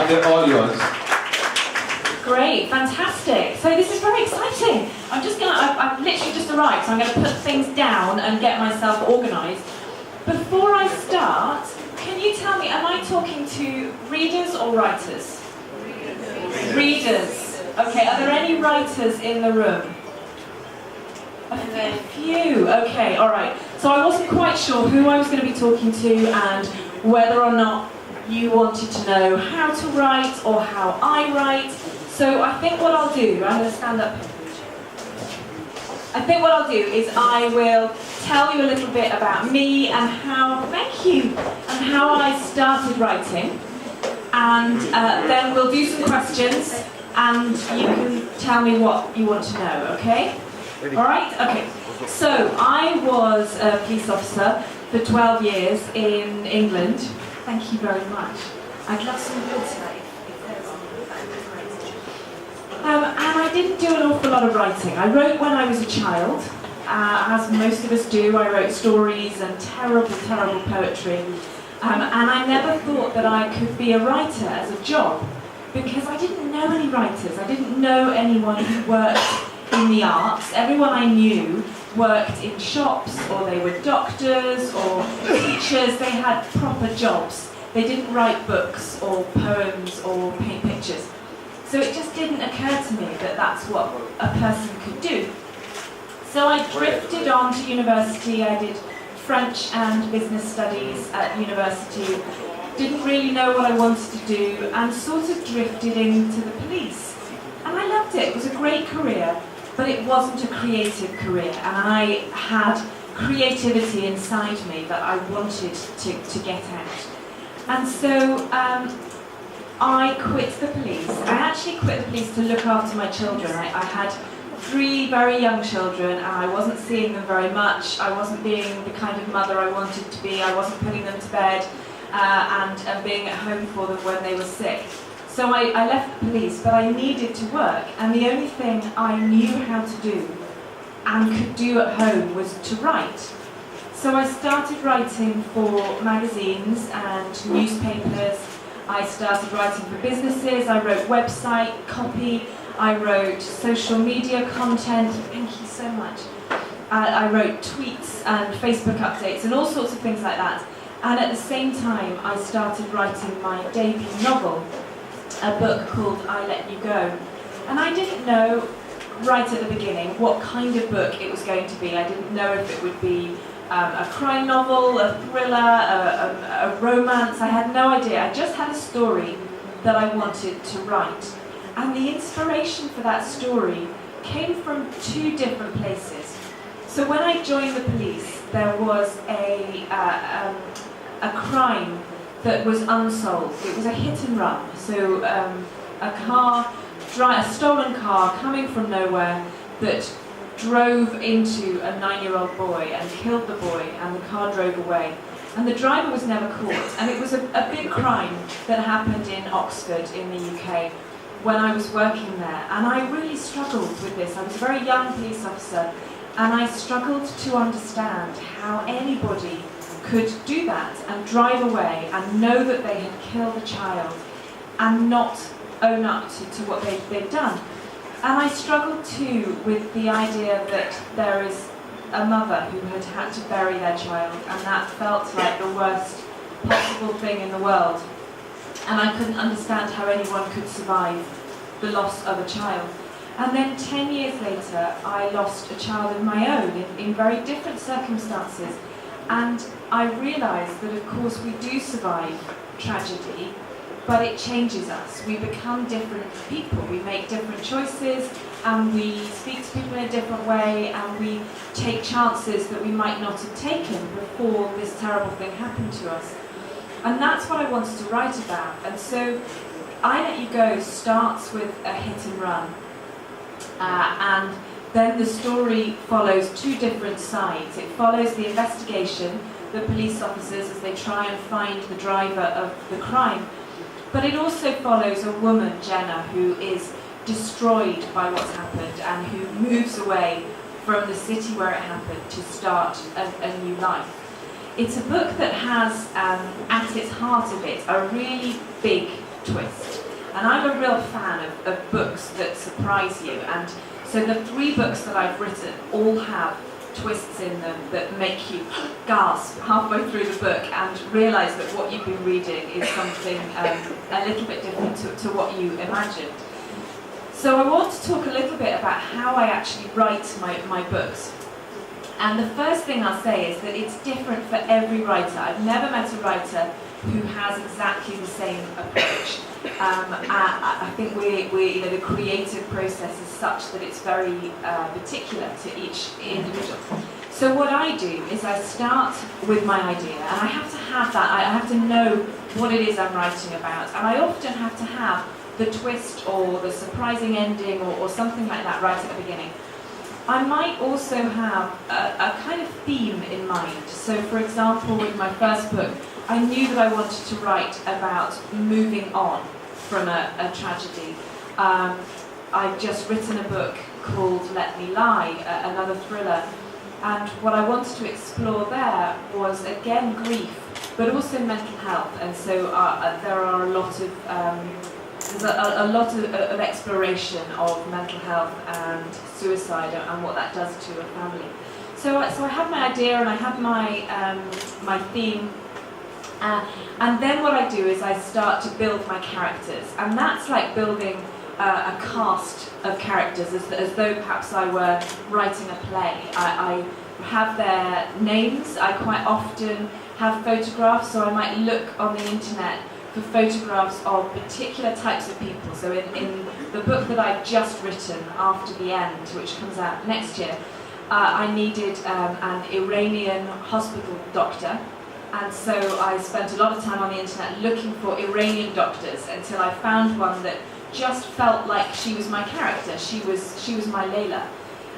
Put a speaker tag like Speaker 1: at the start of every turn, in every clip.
Speaker 1: They're all yours.
Speaker 2: Great, fantastic. So this is very exciting. I've literally just arrived, so I'm going to put things down and get myself organised. Before I start, can you tell me, am I talking to readers or writers? Readers. Okay, are there any writers in the room? A few. Okay, all right. So I wasn't quite sure who I was going to be talking to and whether or not you wanted to know how to write or how I write. So I think what I'll do, I'm going to stand up here. I think what I'll do is I will tell you a little bit about me and how, thank you, and how I started writing. And then we'll do some questions and you can tell me what you want to know, okay? All right? Okay. So I was a police officer for 12 years in England. Thank you very much. I'd love some water. And I didn't do an awful lot of writing. I wrote when I was a child, as most of us do. I wrote stories and terrible, terrible poetry. And I never thought that I could be a writer as a job, because I didn't know any writers. I didn't know anyone who worked in the arts. Everyone I knew worked in shops, or they were doctors or teachers. They had proper jobs. They didn't write books or poems or paint pictures. So it just didn't occur to me that that's what a person could do. So I drifted on to university. I did French and business studies at university. Didn't really know what I wanted to do and sort of drifted into the police. And I loved it. It was a great career, but it wasn't a creative career. And I had creativity inside me that I wanted to get out. And so I quit the police. I actually quit the police to look after my children. I had 3 very young children and I wasn't seeing them very much. I wasn't being the kind of mother I wanted to be. I wasn't putting them to bed and being at home for them when they were sick. So I left the police, but I needed to work, and the only thing I knew how to do and could do at home was to write. So I started writing for magazines and newspapers. I started writing for businesses. I wrote website copy. I wrote social media content. Thank you so much. I wrote tweets and Facebook updates and all sorts of things like that. And at the same time, I started writing my debut novel, a book called I Let You Go. And I didn't know right at the beginning what kind of book it was going to be. I didn't know if it would be a crime novel, a thriller, a romance. I had no idea. I just had a story that I wanted to write. And the inspiration for that story came from 2 different places. So when I joined the police, there was a crime that was unsolved. It was a hit and run. So a stolen car coming from nowhere that drove into a 9-year-old boy and killed the boy, and the car drove away. And the driver was never caught. And it was a big crime that happened in Oxford in the UK when I was working there. And I really struggled with this. I was a very young police officer, and I struggled to understand how anybody could do that and drive away and know that they had killed a child and not own up to what they'd done. And I struggled too with the idea that there is a mother who had to bury their child, and that felt like the worst possible thing in the world. And I couldn't understand how anyone could survive the loss of a child. And then 10 years later, I lost a child of my own in very different circumstances. And I realised that, of course, we do survive tragedy, but it changes us. We become different people. We make different choices, and we speak to people in a different way, and we take chances that we might not have taken before this terrible thing happened to us. And that's what I wanted to write about. And so I Let You Go starts with a hit and run. And then the story follows 2 different sides. It follows the investigation, the police officers as they try and find the driver of the crime. But it also follows a woman, Jenna, who is destroyed by what's happened and who moves away from the city where it happened to start a new life. It's a book that has at its heart of it a really big twist. And I'm a real fan of books that surprise you, and so the 3 books that I've written all have twists in them that make you gasp halfway through the book and realise that what you've been reading is something a little bit different to what you imagined. So I want to talk a little bit about how I actually write my books. And the first thing I'll say is that it's different for every writer. I've never met a writer who has exactly the same approach. I think the creative process is such that it's very particular to each individual. So what I do is I start with my idea, and I have to have that. I have to know what it is I'm writing about, and I often have to have the twist or the surprising ending or something like that right at the beginning. I might also have a kind of theme in mind. So for example, with my first book, I knew that I wanted to write about moving on from a tragedy. I'd just written a book called Let Me Lie, another thriller, and what I wanted to explore there was again grief, but also mental health, and so there are a lot of there's a lot of exploration of mental health and suicide and what that does to a family. So I have my idea and I have my theme, and then what I do is I start to build my characters, and that's like building a cast of characters as though perhaps I were writing a play. I have their names. I quite often have photographs, so I might look on the internet for photographs of particular types of people. So in the book that I've just written, After the End, which comes out next year, I needed an Iranian hospital doctor, and so I spent a lot of time on the internet looking for Iranian doctors until I found one that just felt like she was my character. She was my Layla,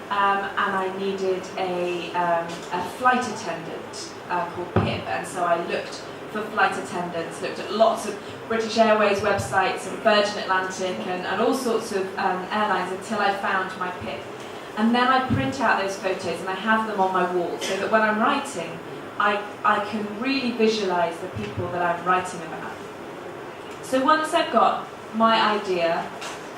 Speaker 2: and I needed a flight attendant called Pip, and so I looked for flight attendants, looked at lots of British Airways websites and Virgin Atlantic and all sorts of airlines until I found my Pip. And then I print out those photos and I have them on my wall so that when I'm writing, I can really visualise the people that I'm writing about. So once I've got my idea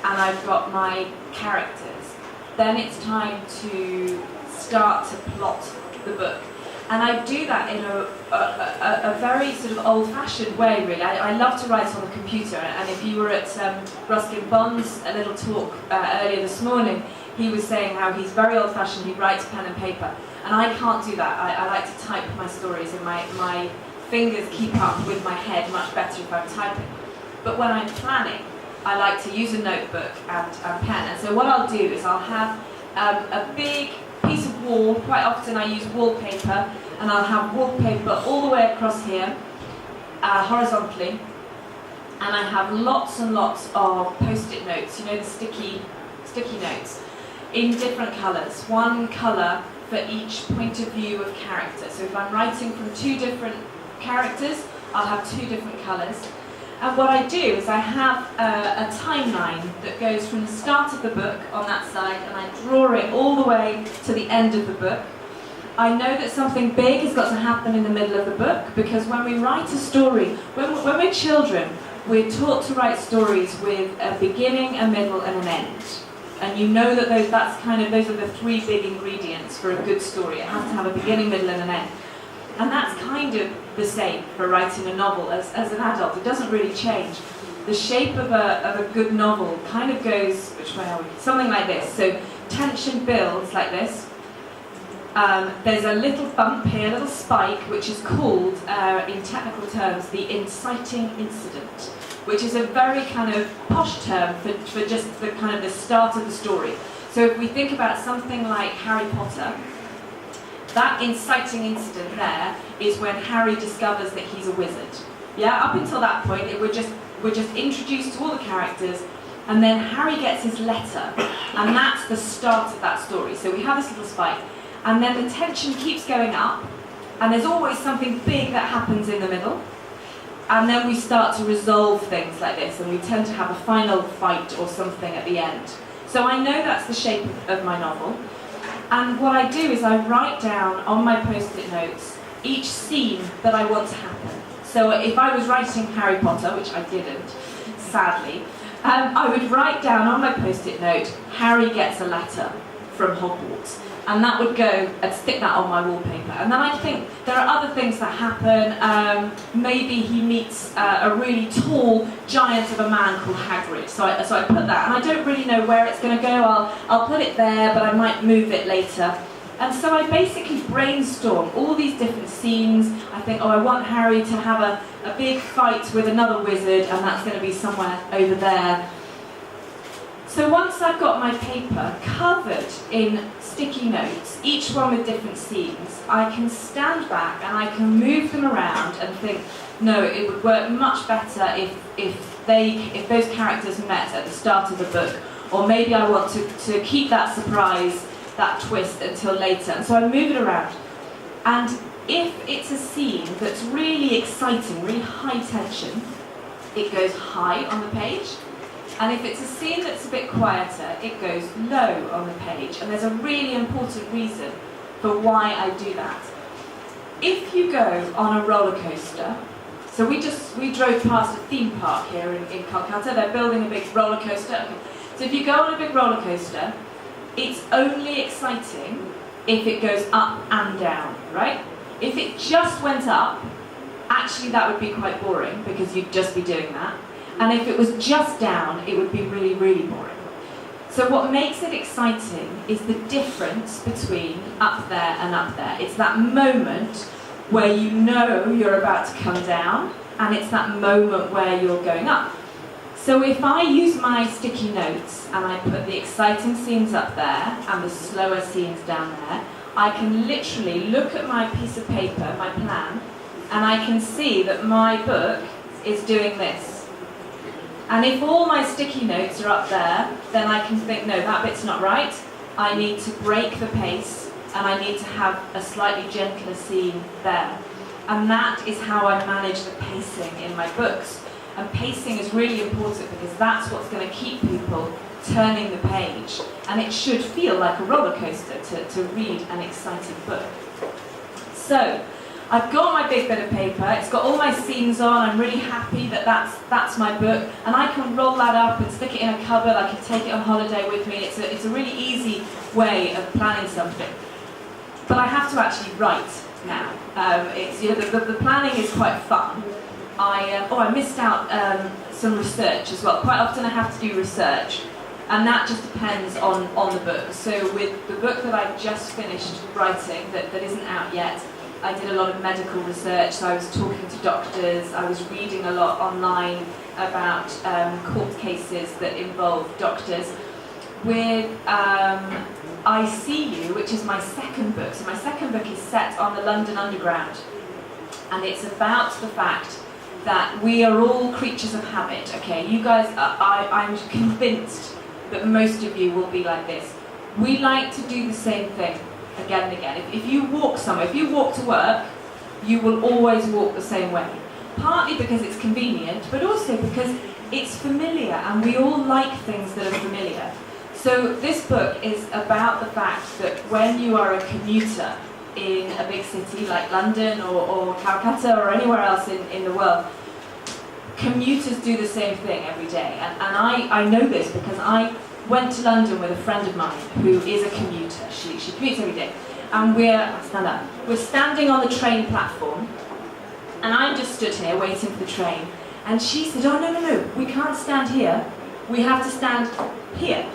Speaker 2: and I've got my characters, then it's time to start to plot the book. And I do that in a very sort of old-fashioned way, really. I love to write on the computer, and if you were at Ruskin Bond's a little talk earlier this morning, he was saying how he's very old-fashioned, he writes pen and paper. And I can't do that. I like to type my stories, and my fingers keep up with my head much better if I'm typing. But when I'm planning, I like to use a notebook and pen. And so what I'll do is I'll have a big piece of wall. Quite often I use wallpaper, and I'll have wallpaper all the way across here, horizontally, and I have lots and lots of post-it notes, you know, the sticky notes, in different colours. One colour for each point of view of character. So if I'm writing from 2 different characters, I'll have 2 different colours. And what I do is I have a timeline that goes from the start of the book on that side, and I draw it all the way to the end of the book. I know that something big has got to happen in the middle of the book, because when we write a story, when we're children, we're taught to write stories with a beginning, a middle, and an end. And you know that those are the 3 big ingredients for a good story. It has to have a beginning, middle, and an end. And that's kind of the same for writing a novel as an adult. It doesn't really change. The shape of a good novel kind of goes, which way are we? Something like this. So tension builds like this. There's a little bump here, a little spike, which is called, in technical terms, the inciting incident, which is a very kind of posh term for just the kind of the start of the story. So if we think about something like Harry Potter, that inciting incident there is when Harry discovers that he's a wizard. Yeah, up until that point, we're just introduced to all the characters, and then Harry gets his letter, and that's the start of that story. So we have this little spike, and then the tension keeps going up, and there's always something big that happens in the middle, and then we start to resolve things like this, and we tend to have a final fight or something at the end. So I know that's the shape of my novel. And what I do is I write down on my post-it notes each scene that I want to happen. So if I was writing Harry Potter, which I didn't, sadly, I would write down on my post-it note, Harry gets a letter from Hogwarts. And that would go, I'd stick that on my wallpaper. And then I think there are other things that happen. Maybe he meets a really tall giant of a man called Hagrid. So I put that, and I don't really know where it's going to go. I'll put it there, but I might move it later. And so I basically brainstorm all these different scenes. I think, I want Harry to have a big fight with another wizard, and that's going to be somewhere over there. So once I've got my paper covered in sticky notes, each one with different scenes, I can stand back and I can move them around and think, no, it would work much better if those characters met at the start of the book, or maybe I want to keep that surprise, that twist until later. And so I move it around. And if it's a scene that's really exciting, really high tension, it goes high on the page. And if it's a scene that's a bit quieter, it goes low on the page. And there's a really important reason for why I do that. If you go on a roller coaster, so we drove past a theme park here in Calcutta. They're building a big roller coaster. Okay. So if you go on a big roller coaster, it's only exciting if it goes up and down, right? If it just went up, actually that would be quite boring because you'd just be doing that. And if it was just down, it would be really, really boring. So what makes it exciting is the difference between up there and up there. It's that moment where you know you're about to come down, and it's that moment where you're going up. So if I use my sticky notes and I put the exciting scenes up there and the slower scenes down there, I can literally look at my piece of paper, my plan, and I can see that my book is doing this. And if all my sticky notes are up there, then I can think, no, that bit's not right. I need to break the pace, and I need to have a slightly gentler scene there. And that is how I manage the pacing in my books. And pacing is really important because that's what's going to keep people turning the page. And it should feel like a roller coaster to read an exciting book. So, I've got my big bit of paper, it's got all my scenes on, I'm really happy that that's my book, and I can roll that up and stick it in a cupboard, I can take it on holiday with me. It's a really easy way of planning something. But I have to actually write now. The planning is quite fun. I missed out some research as well. Quite often I have to do research, and that just depends on the book. So with the book that I've just finished writing, that isn't out yet, I did a lot of medical research, so I was talking to doctors, I was reading a lot online about court cases that involve doctors. With I See You, which is my second book, so my second book is set on the London Underground, and it's about the fact that we are all creatures of habit, okay? You guys, I'm convinced that most of you will be like this. We like to do the same thing again and again. If you walk somewhere, if you walk to work, you will always walk the same way. Partly because it's convenient, but also because it's familiar, and we all like things that are familiar. So this book is about the fact that when you are a commuter in a big city like London or Calcutta or anywhere else in the world, commuters do the same thing every day. And I know this because I went to London with a friend of mine who is a commuter. She commutes every day. And we're standing on the train platform, and I'm just stood here waiting for the train. And she said, oh, no, we can't stand here. We have to stand here.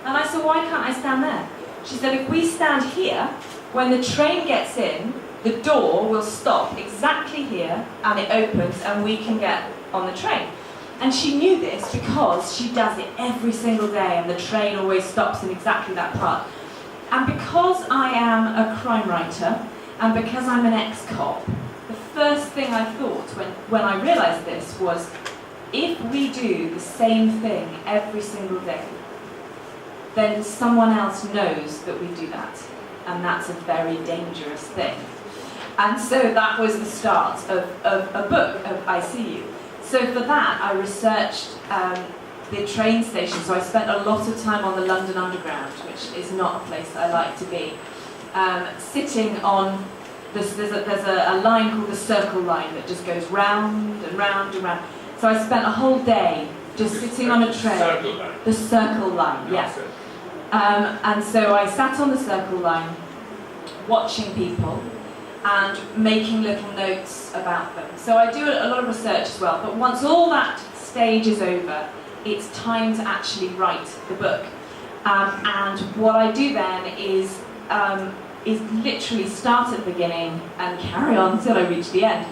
Speaker 2: And I said, why can't I stand there? She said, if we stand here, when the train gets in, the door will stop exactly here, and it opens, and we can get on the train. And she knew this because she does it every single day, and the train always stops in exactly that part. And because I am a crime writer, and because I'm an ex-cop, the first thing I thought when I realised this was, if we do the same thing every single day, then someone else knows that we do that. And that's a very dangerous thing. And so that was the start of a book, of I See You. So for that, I researched the train station. So I spent a lot of time on the London Underground, which is not a place I like to be. Sitting on, there's a line called the Circle Line that just goes round and round and round. So I spent a whole day just sitting on a train.
Speaker 1: Circle line.
Speaker 2: The circle line, yes. And so I sat on the circle line, watching people and making little notes about them. So I do a lot of research as well, but once all that stage is over, it's time to actually write the book. And what I do then is literally start at the beginning and carry on until I reach the end.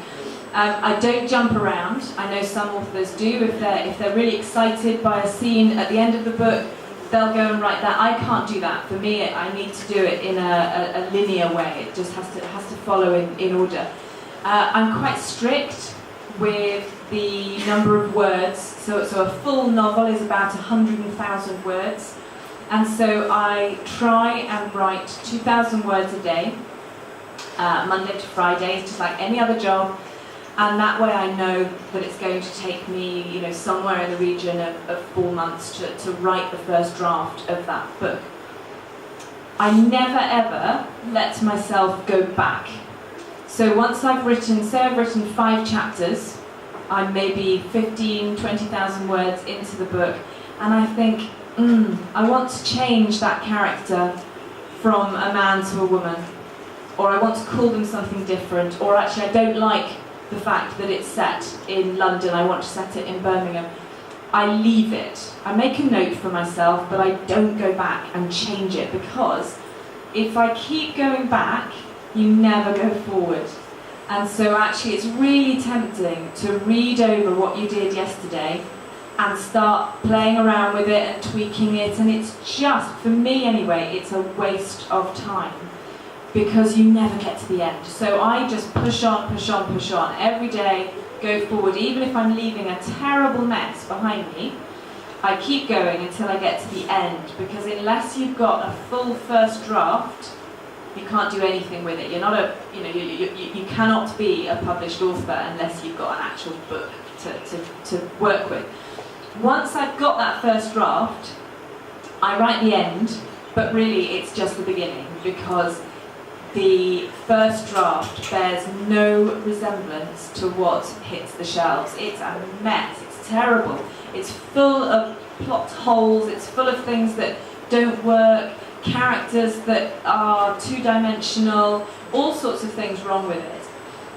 Speaker 2: I don't jump around. I know some authors do. If they're really excited by a scene at the end of the book, they'll go and write that. I can't do that. For me, I need to do it in a linear way. It just has to follow in order. I'm quite strict with the number of words. So a full novel is about 100,000 words. And so I try and write 2,000 words a day, Monday to Friday, just like any other job. And that way I know that it's going to take me, somewhere in the region of 4 months to write the first draft of that book. I never ever let myself go back. So once I've written 5 chapters, I'm maybe 15, 20,000 words into the book, and I think, I want to change that character from a man to a woman, or I want to call them something different, or actually I don't like the fact that it's set in London, I want to set it in Birmingham. I leave it. I make a note for myself, but I don't go back and change it, because if I keep going back, you never go forward. And so actually it's really tempting to read over what you did yesterday and start playing around with it and tweaking it, and it's just, for me anyway, it's a waste of time, because you never get to the end. So I just push on, every day, go forward. Even if I'm leaving a terrible mess behind me, I keep going until I get to the end, because unless you've got a full first draft, you can't do anything with it. You're not you cannot be a published author unless you've got an actual book to work with. Once I've got that first draft, I write the end, but really it's just the beginning, because the first draft bears no resemblance to what hits the shelves. It's a mess, it's terrible. It's full of plot holes, it's full of things that don't work, characters that are two-dimensional, all sorts of things wrong with it.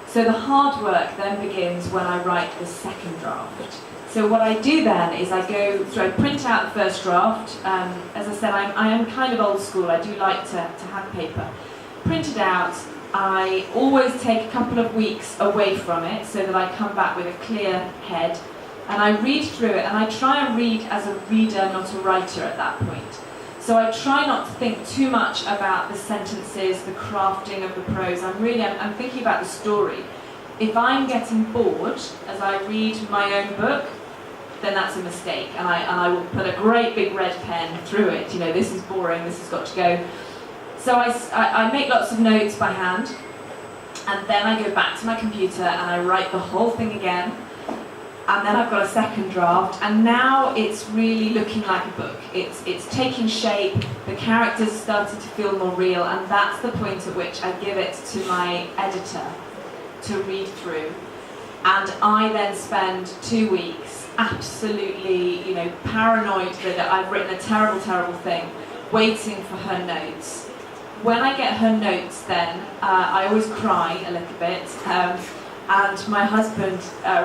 Speaker 2: So the hard work then begins when I write the second draft. So what I do then is I print out the first draft. As I said, I am kind of old school. I do like to have paper. Print it out. I always take a couple of weeks away from it so that I come back with a clear head. And I read through it, and I try and read as a reader, not a writer at that point. So I try not to think too much about the sentences, the crafting of the prose. I'm thinking about the story. If I'm getting bored as I read my own book, then that's a mistake, and I will put a great big red pen through it. This is boring, this has got to go. So I make lots of notes by hand, and then I go back to my computer and I write the whole thing again, and then I've got a second draft, and now it's really looking like a book. It's taking shape, the characters are starting to feel more real, and that's the point at which I give it to my editor to read through. And I then spend 2 weeks absolutely, paranoid that I've written a terrible, terrible thing, waiting for her notes. When I get her notes then, I always cry a little bit, and my husband,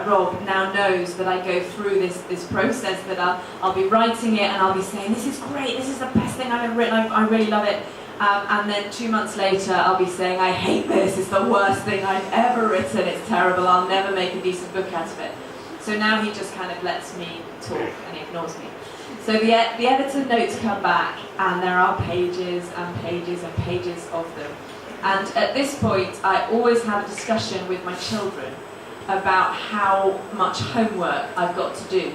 Speaker 2: Rob, now knows that I go through this process, that I'll be writing it and I'll be saying, this is great, this is the best thing I've ever written, I really love it. And then 2 months later, I'll be saying, I hate this, it's the worst thing I've ever written, it's terrible, I'll never make a decent book out of it. So now he just kind of lets me talk and ignores me. So the editor notes come back, and there are pages and pages and pages of them. And at this point, I always have a discussion with my children about how much homework I've got to do.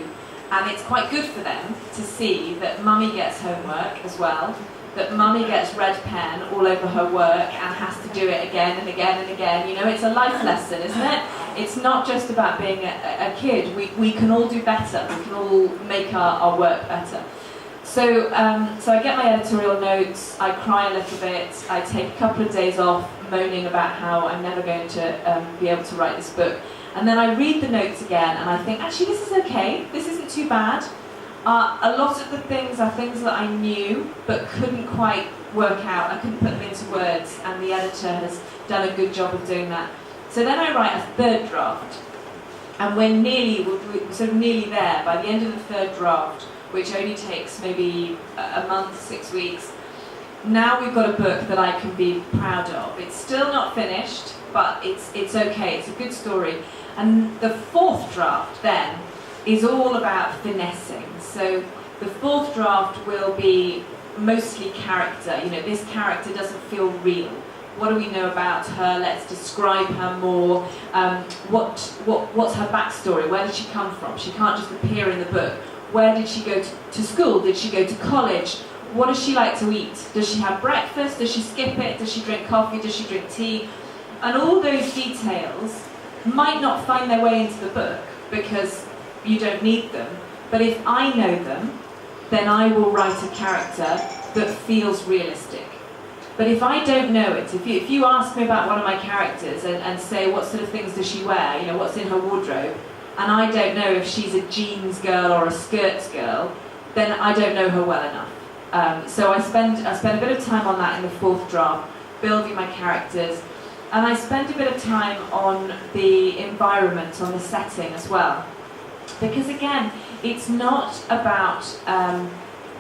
Speaker 2: And it's quite good for them to see that mummy gets homework as well, that mummy gets red pen all over her work and has to do it again and again and again. It's a life lesson, isn't it? It's not just about being a kid. We can all do better. We can all make our work better. So I get my editorial notes, I cry a little bit, I take a couple of days off moaning about how I'm never going to be able to write this book. And then I read the notes again and I think, actually this is okay, this isn't too bad. A lot of the things are things that I knew but couldn't quite work out, I couldn't put them into words, and the editor has done a good job of doing that. So then I write a third draft, and we're sort of nearly there. By the end of the third draft, which only takes maybe a month, 6 weeks, now we've got a book that I can be proud of. It's still not finished, but it's okay, it's a good story. And the fourth draft then is all about finessing. So the fourth draft will be mostly character. You know, this character doesn't feel real. What do we know about her? Let's describe her more. What's her backstory? Where did she come from? She can't just appear in the book. Where did she go to school? Did she go to college? What does she like to eat? Does she have breakfast? Does she skip it? Does she drink coffee? Does she drink tea? And all those details might not find their way into the book because you don't need them. But if I know them, then I will write a character that feels realistic. But if I don't know it, if you ask me about one of my characters and say what sort of things does she wear, you know, what's in her wardrobe, and I don't know if she's a jeans girl or a skirts girl, then I don't know her well enough. So I spend a bit of time on that in the fourth draft, building my characters, and I spend a bit of time on the environment, on the setting as well. Because again, it's not about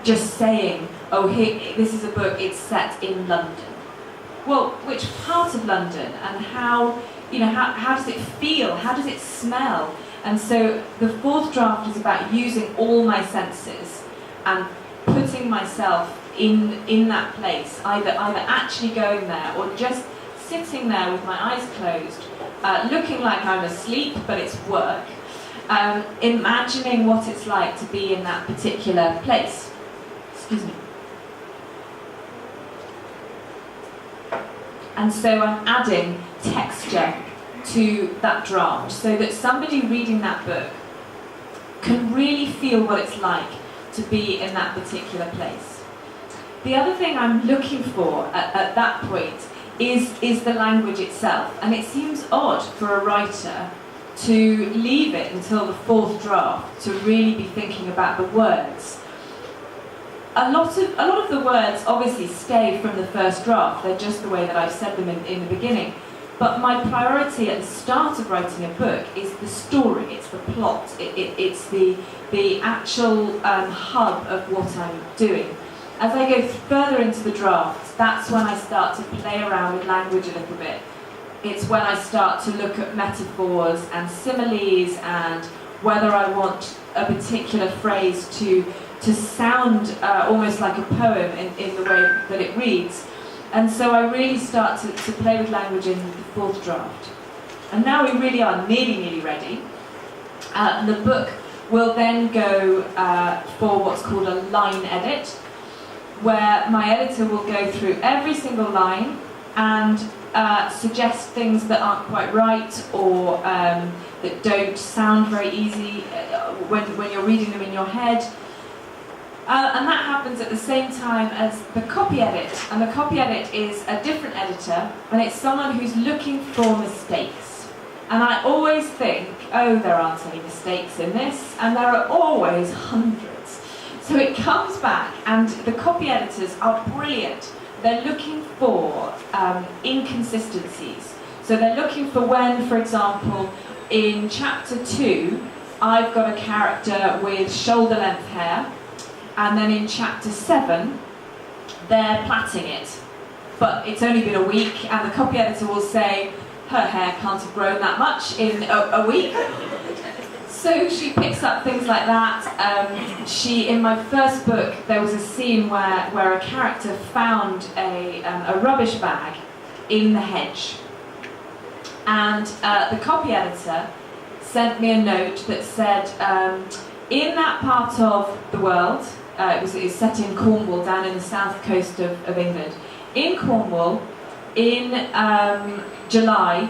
Speaker 2: just saying, oh, this is a book, it's set in London. Well, which part of London, and how does it feel, how does it smell? And so the fourth draft is about using all my senses and putting myself in that place, either actually going there or just sitting there with my eyes closed, looking like I'm asleep, but it's work, imagining what it's like to be in that particular place. Excuse me. And so I'm adding texture to that draft so that somebody reading that book can really feel what it's like to be in that particular place. The other thing I'm looking for at that point is the language itself, and it seems odd for a writer to leave it until the fourth draft to really be thinking about the words. A lot of the words obviously stay from the first draft, they're just the way that I've said them in the beginning. But my priority at the start of writing a book is the story, it's the plot, it's the actual hub of what I'm doing. As I go further into the draft, that's when I start to play around with language a little bit. It's when I start to look at metaphors and similes and whether I want a particular phrase to sound almost like a poem in the way that it reads. And so I really start to play with language in the fourth draft. And now we really are nearly ready. The book will then go for what's called a line edit, where my editor will go through every single line and suggest things that aren't quite right or that don't sound very easy when you're reading them in your head. And that happens at the same time as the copy edit. And the copy edit is a different editor, and it's someone who's looking for mistakes. And I always think, oh, there aren't any mistakes in this, and there are always hundreds. So it comes back, and the copy editors are brilliant. They're looking for inconsistencies. So they're looking for when, for example, in chapter 2, I've got a character with shoulder-length hair, and then in chapter 7, they're plaiting it. But it's only been a week, and the copy editor will say, her hair can't have grown that much in a week. So she picks up things like that. In my first book, there was a scene where a character found a rubbish bag in the hedge. And the copy editor sent me a note that said, in that part of the world, it was set in Cornwall, down in the south coast of England. In Cornwall, in July,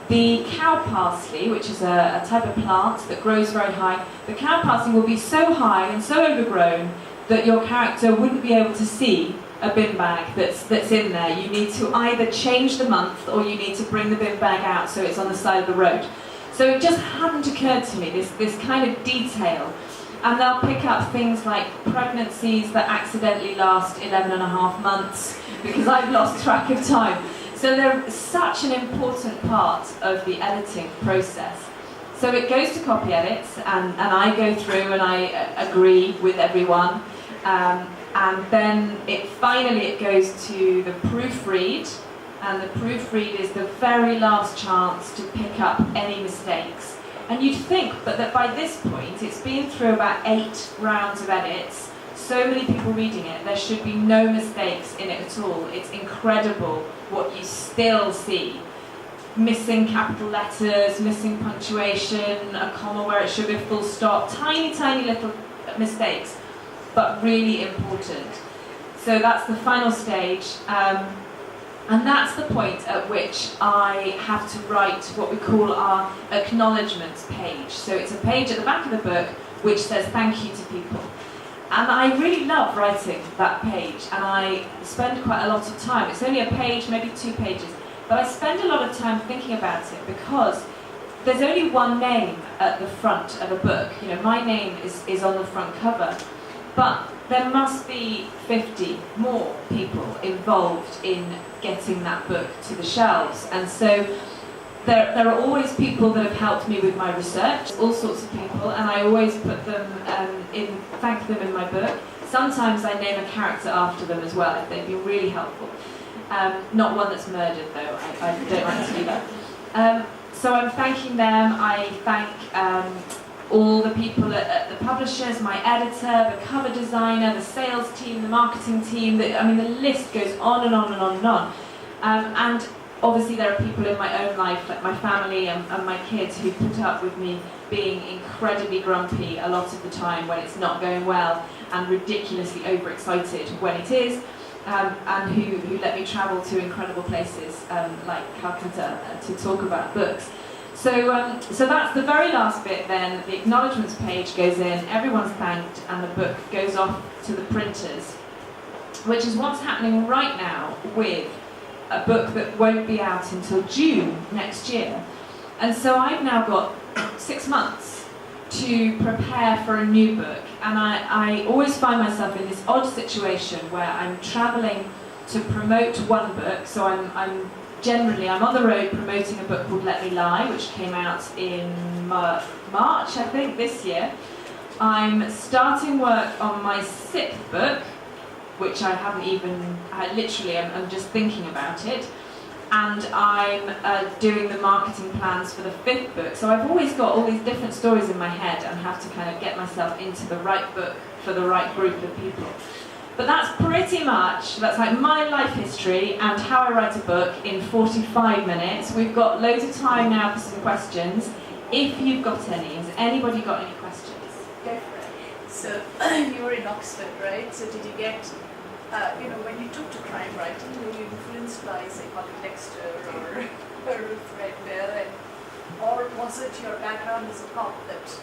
Speaker 2: the cow parsley, which is a type of plant that grows very high, the cow parsley will be so high and so overgrown that your character wouldn't be able to see a bin bag that's in there. You need to either change the month or you need to bring the bin bag out so it's on the side of the road. So it just hadn't occurred to me, this kind of detail. And they'll pick up things like pregnancies that accidentally last 11 and a half months because I've lost track of time. So they're such an important part of the editing process. So it goes to copy edits, and I go through and I agree with everyone. And then finally it goes to the proofread, and the proofread is the very last chance to pick up any mistakes. And you'd think that by this point, it's been through about 8 rounds of edits, so many people reading it, there should be no mistakes in it at all. It's incredible what you still see. Missing capital letters, missing punctuation, a comma where it should be a full stop, tiny, tiny little mistakes, but really important. So that's the final stage. And that's the point at which I have to write what we call our acknowledgements page. So it's a page at the back of the book which says thank you to people. And I really love writing that page, and I spend quite a lot of time. It's only a page, maybe 2 pages, but I spend a lot of time thinking about it because there's only one name at the front of a book. You know, my name is on the front cover, but there must be 50 more people involved in getting that book to the shelves. And so there are always people that have helped me with my research, all sorts of people, and I always put them thank them in my book. Sometimes I name a character after them as well, if they've been really helpful. Not one that's murdered though, I don't like to do that. So I'm thanking them. I thank all the people at the publishers, my editor, the cover designer, the sales team, the marketing team. The list goes on and on and on and on. And obviously there are people in my own life, like my family and my kids, who put up with me being incredibly grumpy a lot of the time when it's not going well, and ridiculously overexcited when it is, and who let me travel to incredible places like Calcutta to talk about books. So that's the very last bit then. The acknowledgements page goes in, everyone's thanked, and the book goes off to the printers, which is what's happening right now with a book that won't be out until June next year. And so I've now got 6 months to prepare for a new book, and I always find myself in this odd situation where I'm travelling to promote one book. So I'm on the road promoting a book called Let Me Lie, which came out in March, I think, this year. I'm starting work on my 6th book, which I haven't even, I'm just thinking about it. And I'm doing the marketing plans for the 5th book. So I've always got all these different stories in my head and have to kind of get myself into the right book for the right group of people. But that's like my life history and how I write a book in 45 minutes. We've got loads of time now for some questions. If you've got any, has anybody got any questions?
Speaker 1: Go for it. So you were in Oxford, right? So did you get, when you took to crime writing, were you influenced by, say, Colin Dexter or Ruth Rendell, or was it your background as a cop that...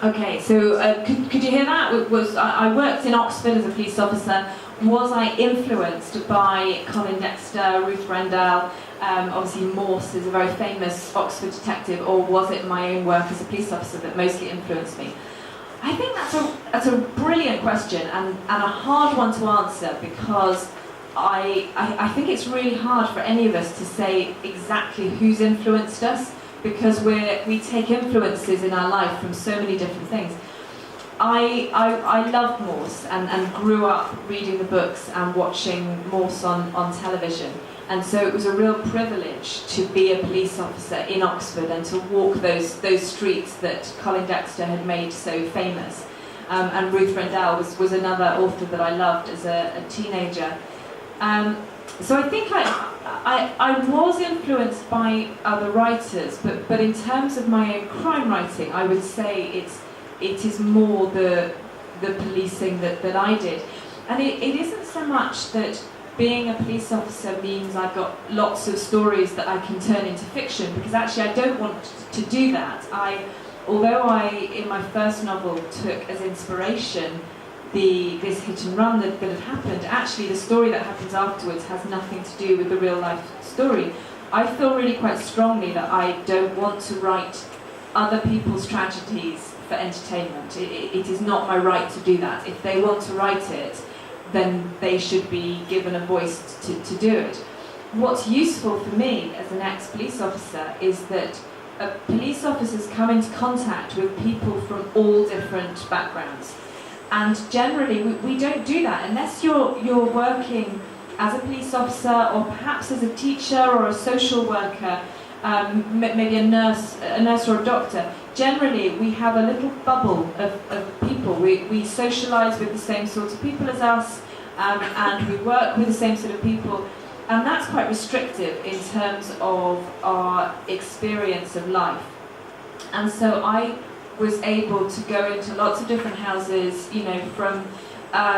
Speaker 2: Okay, so could you hear that? I worked in Oxford as a police officer. Was I influenced by Colin Dexter, Ruth Rendell, obviously Morse is a very famous Oxford detective, or was it my own work as a police officer that mostly influenced me? I think that's a brilliant question and a hard one to answer, because I think it's really hard for any of us to say exactly who's influenced us, because we take influences in our life from so many different things. I loved Morse and grew up reading the books and watching Morse on television. And so it was a real privilege to be a police officer in Oxford and to walk those streets that Colin Dexter had made so famous. And Ruth Rendell was another author that I loved as a teenager. So I think I was influenced by other writers, but in terms of my own crime writing, I would say it is more the policing that I did. And it isn't so much that being a police officer means I've got lots of stories that I can turn into fiction, because actually I don't want to do that. Although I, in my first novel, took as inspiration this hit and run that had happened, actually the story that happens afterwards has nothing to do with the real life story. I feel really quite strongly that I don't want to write other people's tragedies for entertainment. It is not my right to do that. If they want to write it, then they should be given a voice to do it. What's useful for me as an ex-police officer is that police officers come into contact with people from all different backgrounds. And generally, we don't do that unless you're working as a police officer or perhaps as a teacher or a social worker, maybe a nurse or a doctor. Generally, we have a little bubble of people. We socialise with the same sorts of people as us, and we work with the same sort of people. And that's quite restrictive in terms of our experience of life. And so I was able to go into lots of different houses, from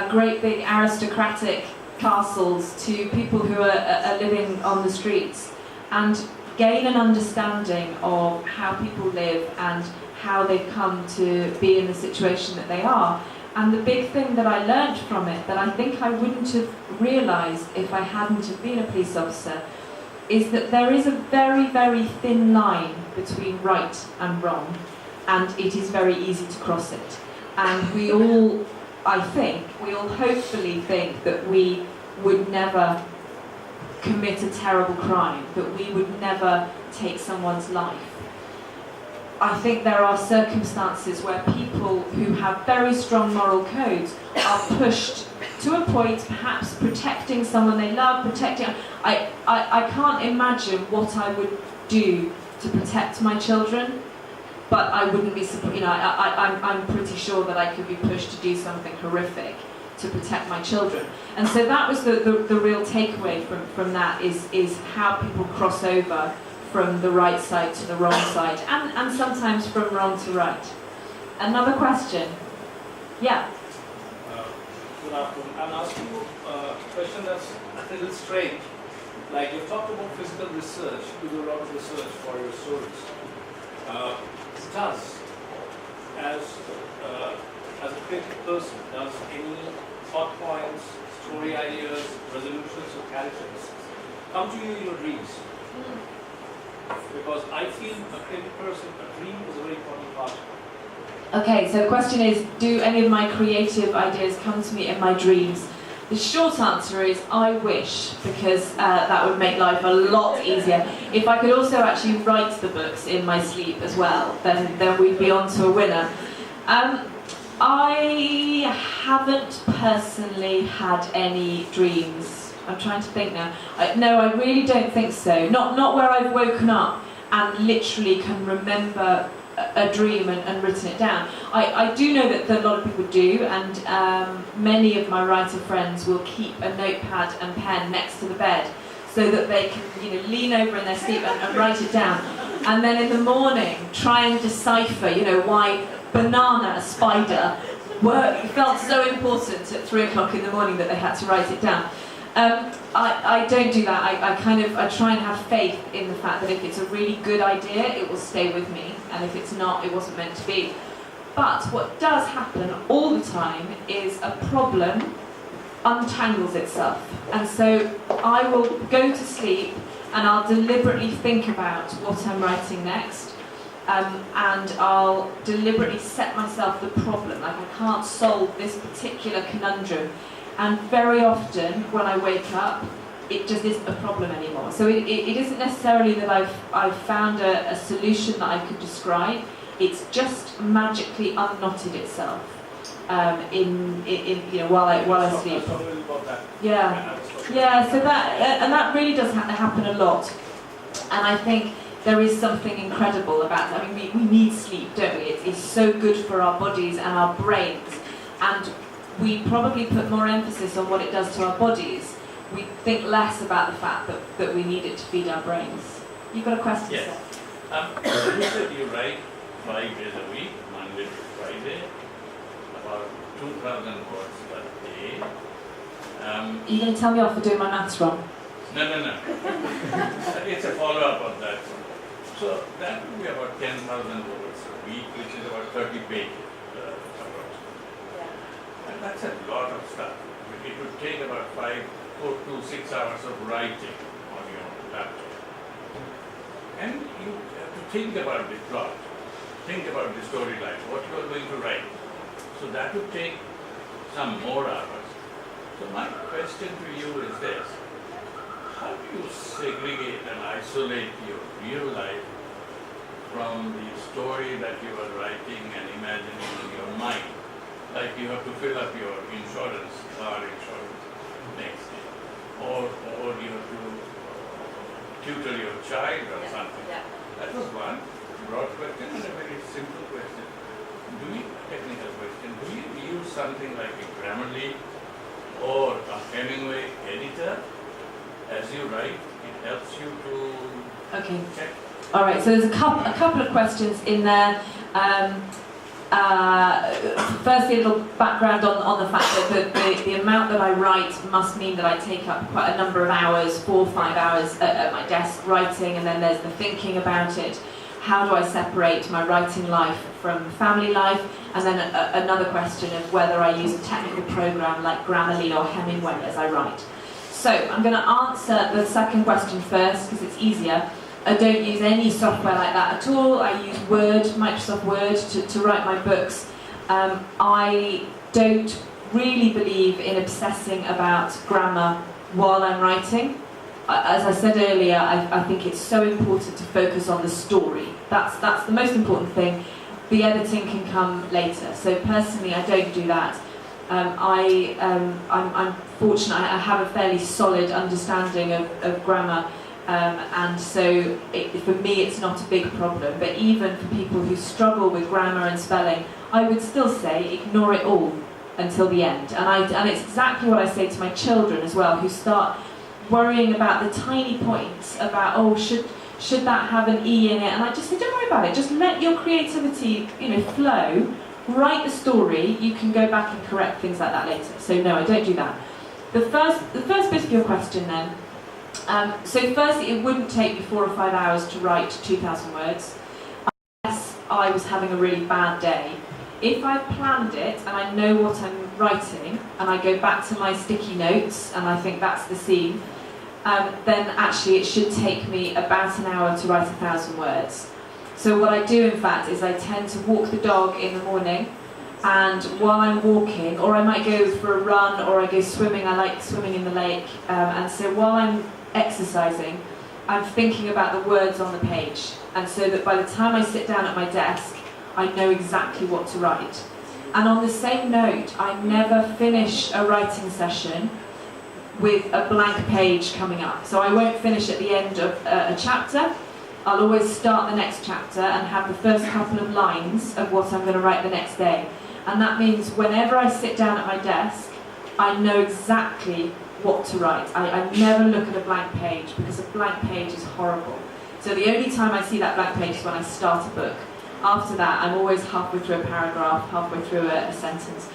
Speaker 2: great big aristocratic castles to people who are living on the streets, and gain an understanding of how people live and how they've come to be in the situation that they are. And the big thing that I learned from it, that I think I wouldn't have realised if I hadn't have been a police officer, is that there is a very, very thin line between right and wrong, and it is very easy to cross it. And we all hopefully think that we would never commit a terrible crime, that we would never take someone's life. I think there are circumstances where people who have very strong moral codes are pushed to a point, perhaps protecting someone they love, I can't imagine what I would do to protect my children, but I wouldn't be, I'm pretty sure that I could be pushed to do something horrific to protect my children. And so that was the real takeaway from that, is how people cross over from the right side to the wrong side, and sometimes from wrong to right. Another question? Yeah?
Speaker 3: Good afternoon. I'm asking you a question that's a little strange. Like, you talked about physical research, you do a lot of research for your stories. Does, as a creative person, does any thought points, story ideas, resolutions or characters come to you in your dreams? Because I feel a creative person, a dream is a very important part.
Speaker 2: Okay, so the question is, do any of my creative ideas come to me in my dreams? The short answer is, I wish, because that would make life a lot easier. If I could also actually write the books in my sleep as well, then we'd be on to a winner. I haven't personally had any dreams. I'm trying to think now. No, I really don't think so. Not where I've woken up and literally can remember a dream and written it down. I do know that a lot of people do, and many of my writer friends will keep a notepad and pen next to the bed so that they can lean over in their sleep and write it down. And then in the morning try and decipher why banana, spider, felt so important at 3 o'clock in the morning that they had to write it down. I don't do that. I try and have faith in the fact that if it's a really good idea, it will stay with me, and if it's not, it wasn't meant to be. But what does happen all the time is a problem untangles itself, and so I will go to sleep and I'll deliberately think about what I'm writing next, and I'll deliberately set myself the problem. Like, I can't solve this particular conundrum. And very often, when I wake up, it just isn't a problem anymore. So it isn't necessarily that I've found a solution that I could describe. It's just magically unknotted itself while I sleep. Yeah. So that really does happen a lot. And I think there is something incredible about it. I mean, we need sleep, don't we? It's so good for our bodies and our brains. And we probably put more emphasis on what it does to our bodies. We think less about the fact that we need it to feed our brains. You've got a question,
Speaker 4: yes.
Speaker 2: sir?
Speaker 4: You said you write 5 days a week, Monday to Friday, about 2,000 words per day.
Speaker 2: You're going to tell me off for doing my maths wrong?
Speaker 4: No. It's a follow-up of that. So that would be about 10,000 words a week, which is about 30 pages. That's a lot of stuff. It would take about 4 to 6 hours of writing on your laptop. And you have to think about the plot, think about the storyline, what you are going to write. So that would take some more hours. So my question to you is this: how do you segregate and isolate your real life from the story that you are writing and imagining in your mind? Like you have to fill up your insurance, car insurance next day, or you have to tutor your child or something.
Speaker 1: Yeah.
Speaker 4: That was one broad question and a very simple question. Technical question, do you use something like a Grammarly or a Hemingway editor as you write? It helps you to
Speaker 2: Okay.
Speaker 4: check.
Speaker 2: All right. So there's a couple of questions in there. Firstly, a little background on the fact that the amount that I write must mean that I take up quite a number of hours, 4 or 5 hours at my desk writing, and then there's the thinking about it. How do I separate my writing life from family life? And then another question of whether I use a technical program like Grammarly or Hemingway as I write. So I'm going to answer the second question first because it's easier. I don't use any software like that at all. I use Word, Microsoft Word, to write my books. I don't really believe in obsessing about grammar while I'm writing. As I said earlier, I think it's so important to focus on the story. That's the most important thing. The editing can come later. So personally, I don't do that. I'm fortunate. I have a fairly solid understanding of grammar. And so for me it's not a big problem, but even for people who struggle with grammar and spelling, I would still say ignore it all until the end. And it's exactly what I say to my children as well, who start worrying about the tiny points about, oh, should that have an E in it? And I just say, don't worry about it, just let your creativity flow, write the story, you can go back and correct things like that later. So no, I don't do that. The first bit of your question then, so firstly, it wouldn't take me 4 or 5 hours to write 2,000 words, unless I was having a really bad day. If I planned it and I know what I'm writing, and I go back to my sticky notes and I think that's the scene, then actually it should take me about an hour to write 1,000 words. So what I do in fact is I tend to walk the dog in the morning, and while I'm walking, or I might go for a run, or I go swimming, I like swimming in the lake, and so while I'm exercising, I'm thinking about the words on the page, and so that by the time I sit down at my desk, I know exactly what to write. And on the same note, I never finish a writing session with a blank page coming up. So I won't finish at the end of a chapter. I'll always start the next chapter and have the first couple of lines of what I'm going to write the next day. And that means whenever I sit down at my desk, I know exactly what to write. I never look at a blank page, because a blank page is horrible. So the only time I see that blank page is when I start a book. After that, I'm always halfway through a paragraph, halfway through a sentence.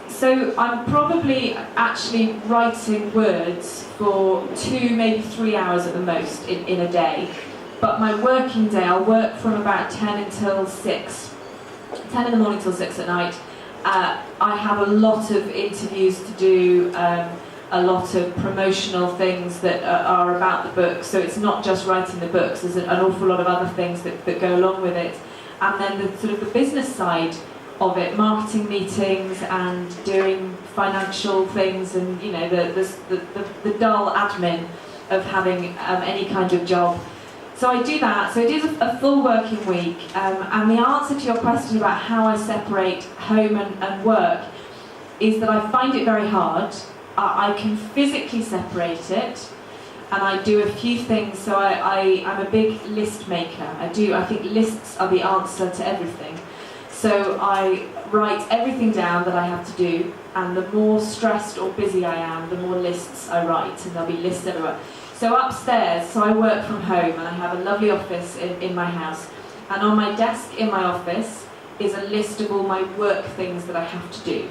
Speaker 2: So I'm probably actually writing words for 2, maybe 3 hours at the most in a day. But my working day, I'll work from about 10 until 6. 10 in the morning till 6 at night. I have a lot of interviews to do, a lot of promotional things that are about the book, so it's not just writing the books, there's an awful lot of other things that go along with it. And then the sort of the business side of it, marketing meetings and doing financial things, and the dull admin of having any kind of job. So I do that. So it is a full working week. And the answer to your question about how I separate home and work is that I find it very hard. I can physically separate it, and I do a few things. So I'm a big list maker. I think lists are the answer to everything. So I write everything down that I have to do, and the more stressed or busy I am, the more lists I write, and there'll be lists everywhere. So upstairs, so I work from home, and I have a lovely office in my house, and on my desk in my office is a list of all my work things that I have to do.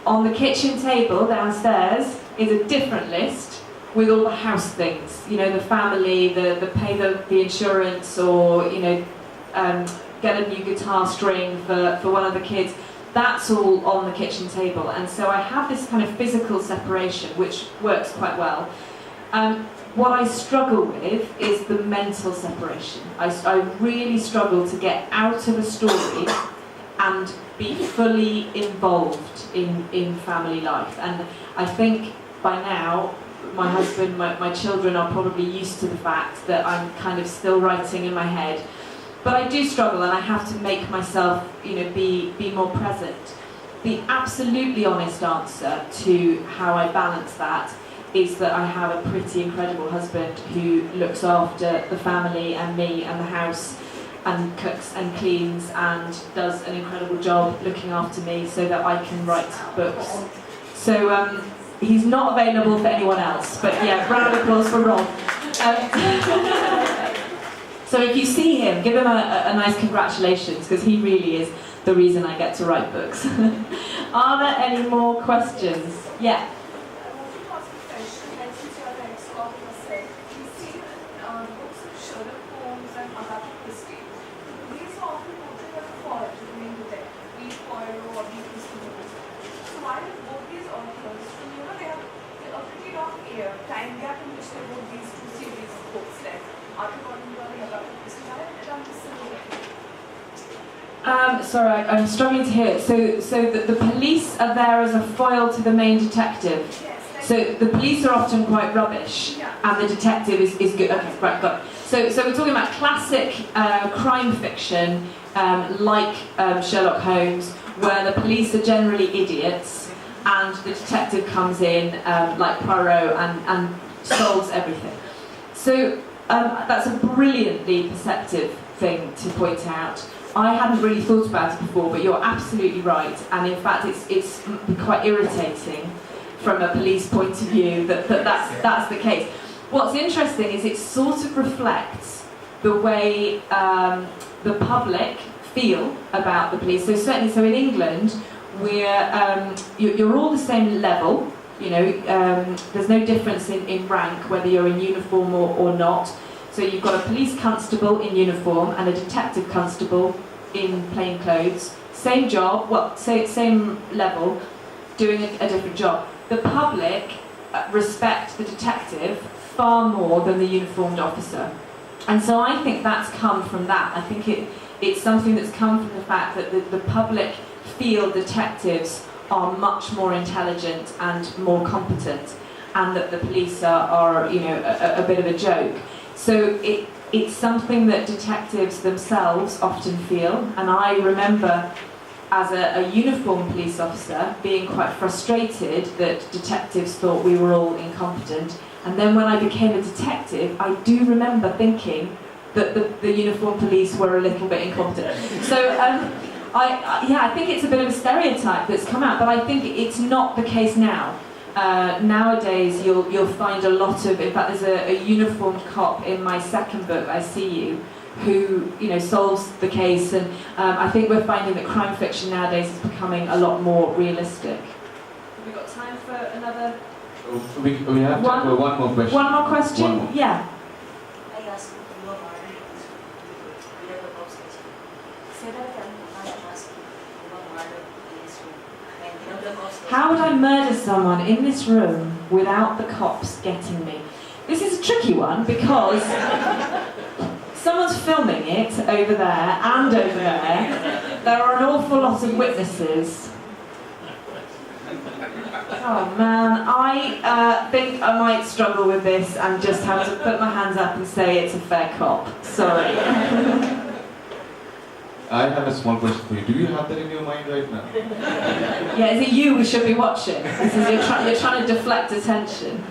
Speaker 2: On the kitchen table downstairs is a different list with all the house things, the family, the pay the insurance, or get a new guitar string for one of the kids. that's all on the kitchen table. And so I have this kind of physical separation, which works quite well. What I struggle with is the mental separation. I really struggle to get out of a story and be fully involved in family life. And I think by now, my husband, my children are probably used to the fact that I'm kind of still writing in my head. But I do struggle, and I have to make myself, be more present. The absolutely honest answer to how I balance that is that I have a pretty incredible husband who looks after the family and me and the house, and cooks and cleans and does an incredible job looking after me so that I can write books. So he's not available for anyone else, but yeah, round of applause for Rob. So if you see him, give him a nice congratulations, because he really is the reason I get to write books. Are there any more questions? Yeah.
Speaker 1: Time gap in which they wrote these two series of books, like
Speaker 2: Sorry, I'm struggling to hear. So the police are there as a foil to the main detective.
Speaker 1: Yes.
Speaker 2: So the police are often quite rubbish, and the detective is good. Okay, right, got it. So we're talking about classic crime fiction, like Sherlock Holmes, where the police are generally idiots, and the detective comes in, like Poirot, and solves everything. So that's a brilliantly perceptive thing to point out. I hadn't really thought about it before, but you're absolutely right. And in fact, it's quite irritating from a police point of view that's the case. What's interesting is it sort of reflects the way the public feel about the police. So certainly, in England, you're all the same level. There's no difference in rank whether you're in uniform or not. So you've got a police constable in uniform and a detective constable in plain clothes. Same job, same level, doing a different job. The public respect the detective far more than the uniformed officer. And so I think that's come from that. I think it's something that's come from the fact that the public feel detectives are much more intelligent and more competent, and that the police are a bit of a joke. So it's something that detectives themselves often feel, and I remember as a uniformed police officer being quite frustrated that detectives thought we were all incompetent, and then when I became a detective, I do remember thinking that the uniformed police were a little bit incompetent. So I think it's a bit of a stereotype that's come out, but I think it's not the case now. Nowadays, you'll find a lot of. In fact, there's a uniformed cop in my second book, I See You, who solves the case, and I think we're finding that crime fiction nowadays is becoming a lot more realistic. Have we got time for another?
Speaker 5: We have time for one more question.
Speaker 2: One more question?
Speaker 5: One more.
Speaker 2: Yeah.
Speaker 6: I asked you about the box question. Say that again. I asked you about murder in this room. And the box question.
Speaker 2: How would I murder someone in this room without the cops getting me? This is a tricky one because someone's filming it over there and over there. There are an awful lot of witnesses. Oh man, I think I might struggle with this and just have to put my hands up and say it's a fair cop. Sorry.
Speaker 5: I have a small question for you. Do you have that in your mind right now?
Speaker 2: Yeah, is it you we should be watching? You're trying to deflect attention.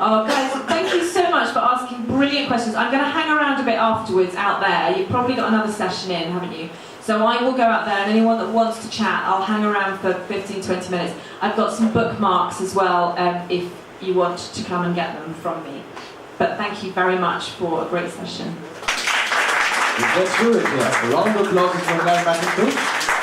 Speaker 2: Oh guys, thank you so much for asking brilliant questions. I'm going to hang around a bit afterwards out there. You've probably got another session in, haven't you? So I will go out there, and anyone that wants to chat, I'll hang around for 15-20 minutes. I've got some bookmarks as well, if you want to come and get them from me. But thank you very much for a great session.
Speaker 5: Let's do it here. A round of applause for Clare Mackintosh.